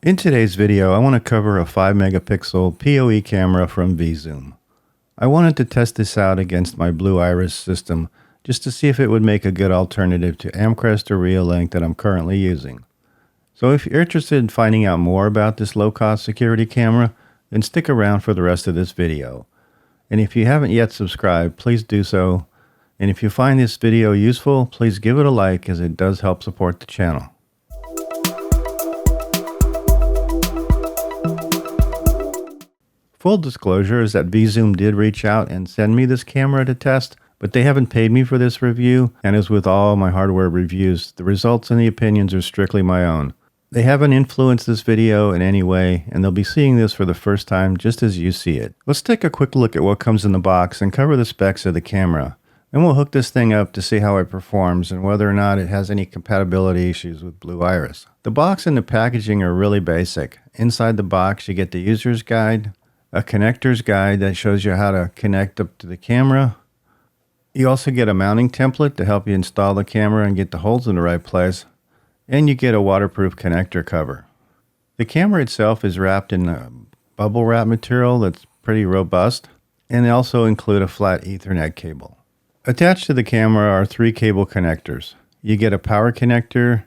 In today's video, I want to cover a 5 megapixel PoE camera from VeeZoom. I wanted to test this out against my Blue Iris system just to see if it would make a good alternative to Amcrest or Reolink that I'm currently using. So if you're interested in finding out more about this low-cost security camera, then stick around for the rest of this video. And if you haven't yet subscribed, please do so. And if you find this video useful, please give it a like as it does help support the channel. Full disclosure is that VeeZoom did reach out and send me this camera to test, but they haven't paid me for this review, and as with all my hardware reviews, the results and the opinions are strictly my own. They haven't influenced this video in any way, and they'll be seeing this for the first time just as you see it. Let's take a quick look at what comes in the box and cover the specs of the camera. Then we'll hook this thing up to see how it performs and whether or not it has any compatibility issues with Blue Iris. The box and the packaging are really basic. Inside the box you get the user's guide, a connector's guide that shows you how to connect up to the camera. You also get a mounting template to help you install the camera and get the holes in the right place. And you get a waterproof connector cover. The camera itself is wrapped in a bubble wrap material that's pretty robust, and they also include a flat Ethernet cable. Attached to the camera are 3 cable connectors. You get a power connector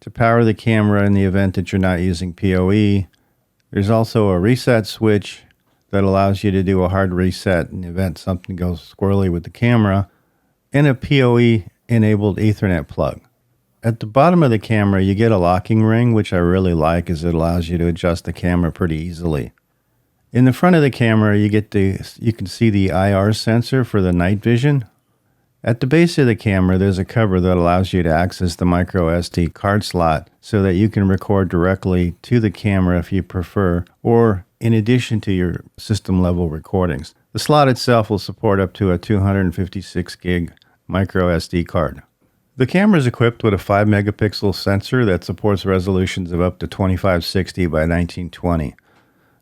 to power the camera in the event that you're not using PoE. There's also a reset switch that allows you to do a hard reset in the event something goes squirrely with the camera, and a PoE enabled Ethernet plug. At the bottom of the camera you get a locking ring, which I really like as it allows you to adjust the camera pretty easily. In the front of the camera you can see the IR sensor for the night vision. At the base of the camera there's a cover that allows you to access the micro SD card slot so that you can record directly to the camera if you prefer, or in addition to your system level recordings. The slot itself will support up to a 256 gig micro SD card. The camera is equipped with a 5 megapixel sensor that supports resolutions of up to 2560 by 1920.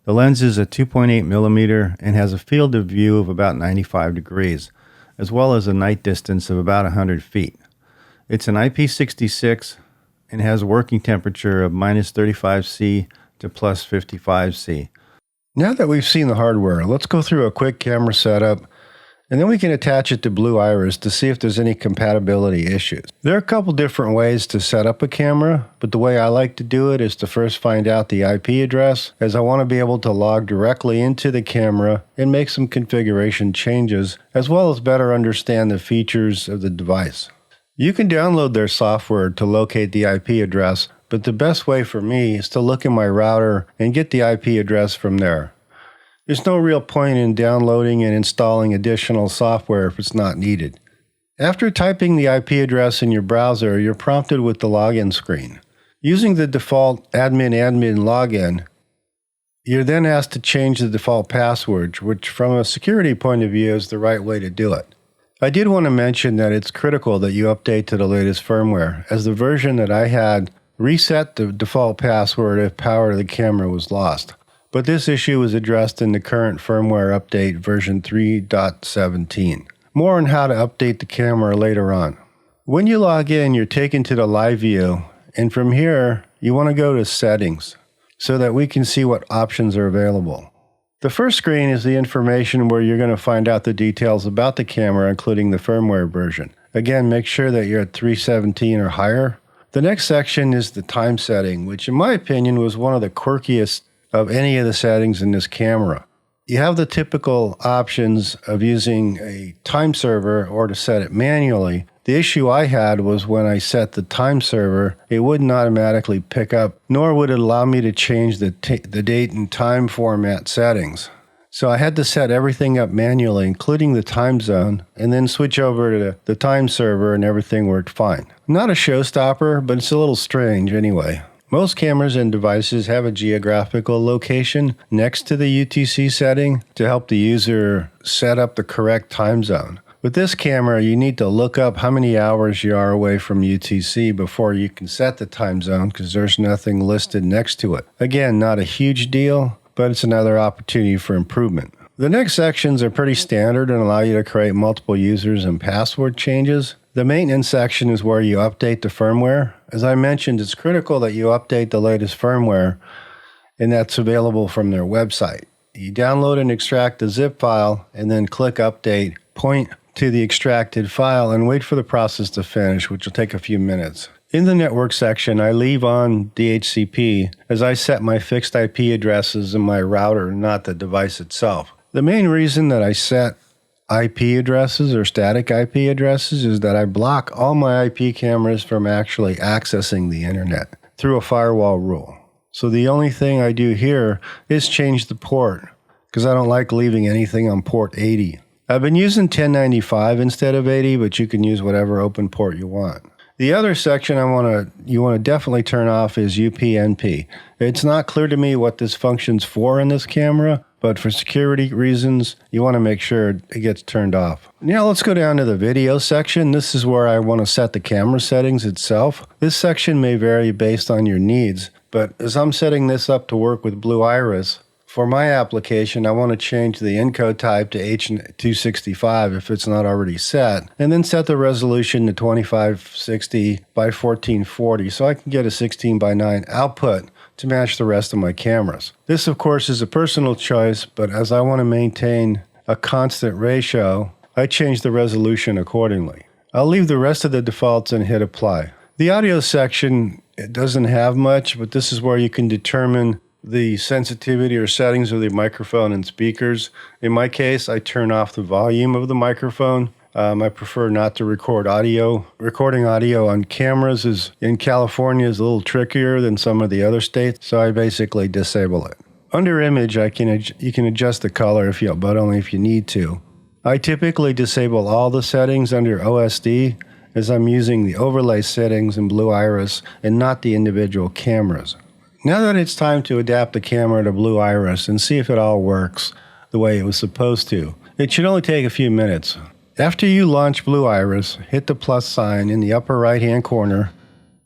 The lens is a 2.8 millimeter and has a field of view of about 95 degrees, as well as a night distance of about 100 feet. It's an IP66 and has a working temperature of -35°C to +55°C. Now that we've seen the hardware, let's go through a quick camera setup, and then we can attach it to Blue Iris to see if there's any compatibility issues. There are a couple different ways to set up a camera, but the way I like to do it is to first find out the IP address, as I want to be able to log directly into the camera and make some configuration changes, as well as better understand the features of the device. You can download their software to locate the IP address, but the best way for me is to look in my router and get the IP address from there. There's no real point in downloading and installing additional software if it's not needed. After typing the IP address in your browser, you're prompted with the login screen. Using the default admin login, you're then asked to change the default password, which from a security point of view is the right way to do it. I did want to mention that it's critical that you update to the latest firmware, as the version that I had reset the default password if power to the camera was lost. But this issue was addressed in the current firmware update version 3.17. More on how to update the camera later on. When you log in, you're taken to the live view, and from here you want to go to settings so that we can see what options are available. The first screen is the information where you're going to find out the details about the camera, including the firmware version. Again, make sure that you're at 3.17 or higher. The next section is the time setting, which in my opinion was one of the quirkiest of any of the settings in this camera. You have the typical options of using a time server or to set it manually. The issue I had was when I set the time server, it wouldn't automatically pick up, nor would it allow me to change the date and time format settings. So I had to set everything up manually, including the time zone, and then switch over to the time server and everything worked fine. Not a showstopper, but it's a little strange anyway. Most cameras and devices have a geographical location next to the UTC setting to help the user set up the correct time zone. With this camera, you need to look up how many hours you are away from UTC before you can set the time zone, because there's nothing listed next to it. Again, not a huge deal, but it's another opportunity for improvement. The next sections are pretty standard and allow you to create multiple users and password changes. The maintenance section is where you update the firmware. As I mentioned, it's critical that you update the latest firmware, and that's available from their website. You download and extract the zip file, and then click Update, point to the extracted file, and wait for the process to finish, which will take a few minutes. In the network section, I leave on DHCP as I set my fixed IP addresses in my router, not the device itself. The main reason that I set IP addresses or static IP addresses is that I block all my IP cameras from actually accessing the internet through a firewall rule. So the only thing I do here is change the port because I don't like leaving anything on port 80. I've been using 1095 instead of 80, but you can use whatever open port you want. The other section you want to definitely turn off is UPnP. It's not clear to me what this function's for in this camera, but for security reasons, you want to make sure it gets turned off. Now let's go down to the video section. This is where I want to set the camera settings itself. This section may vary based on your needs, but as I'm setting this up to work with Blue Iris, for my application, I want to change the encode type to H265 if it's not already set, and then set the resolution to 2560 by 1440 so I can get a 16 by 9 output to match the rest of my cameras. This, of course, is a personal choice, but as I want to maintain a constant ratio, I change the resolution accordingly. I'll leave the rest of the defaults and hit Apply. The audio section, it doesn't have much, but this is where you can determine the sensitivity or settings of the microphone and speakers. In my case, I turn off the volume of the microphone. I prefer not to record audio. Recording audio on cameras in California is a little trickier than some of the other states, so I basically disable it. Under Image, you can adjust the color but only if you need to. I typically disable all the settings under OSD as I'm using the overlay settings in Blue Iris and not the individual cameras. Now that it's time to adapt the camera to Blue Iris and see if it all works the way it was supposed to, it should only take a few minutes. After you launch Blue Iris, hit the plus sign in the upper right-hand corner,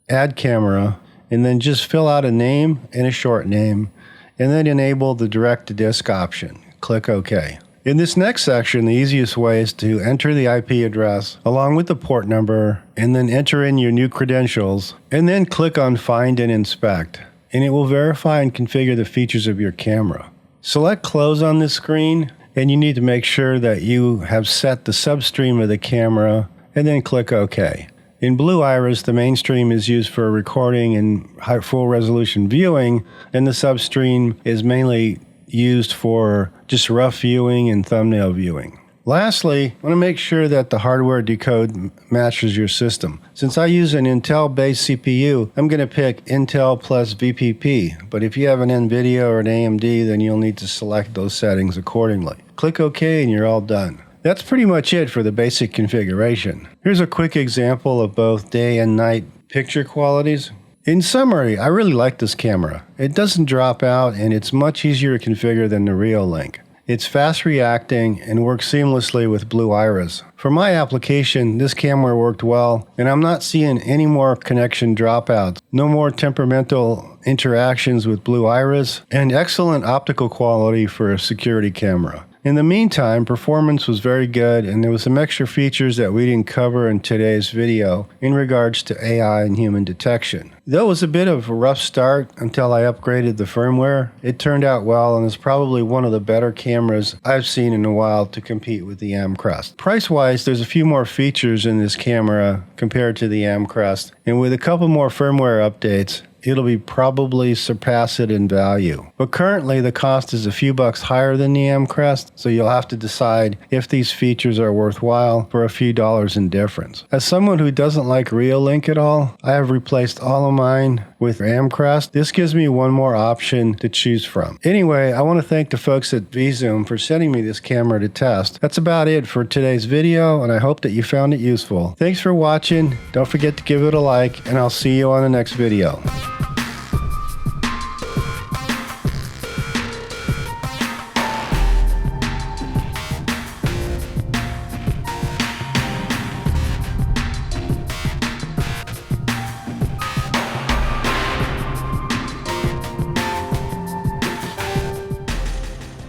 add camera, and then just fill out a name and a short name, and then enable the direct-to-disk option. Click OK. In this next section, the easiest way is to enter the IP address along with the port number, and then enter in your new credentials, and then click on Find and Inspect, and it will verify and configure the features of your camera. Select Close on this screen, and you need to make sure that you have set the substream of the camera, and then click OK. In Blue Iris, the mainstream is used for recording and full resolution viewing, and the substream is mainly used for just rough viewing and thumbnail viewing. Lastly, I want to make sure that the hardware decode matches your system. Since I use an Intel-based CPU, I'm going to pick Intel plus VPP, but if you have an NVIDIA or an AMD, then you'll need to select those settings accordingly. Click OK and you're all done. That's pretty much it for the basic configuration. Here's a quick example of both day and night picture qualities. In summary, I really like this camera. It doesn't drop out and it's much easier to configure than the Reolink. It's fast reacting and works seamlessly with Blue Iris. For my application, this camera worked well, and I'm not seeing any more connection dropouts, no more temperamental interactions with Blue Iris, and excellent optical quality for a security camera. In the meantime, performance was very good, and there was some extra features that we didn't cover in today's video in regards to AI and human detection. Though it was a bit of a rough start until I upgraded the firmware, it turned out well and is probably one of the better cameras I've seen in a while to compete with the Amcrest. Price-wise, there's a few more features in this camera compared to the Amcrest, and with a couple more firmware updates, it'll be probably surpass it in value. But currently the cost is a few bucks higher than the Amcrest, so you'll have to decide if these features are worthwhile for a few dollars in difference. As someone who doesn't like Reolink at all, I have replaced all of mine with Amcrest. This gives me one more option to choose from. Anyway, I want to thank the folks at VeeZoom for sending me this camera to test. That's about it for today's video, and I hope that you found it useful. Thanks for watching. Don't forget to give it a like, and I'll see you on the next video.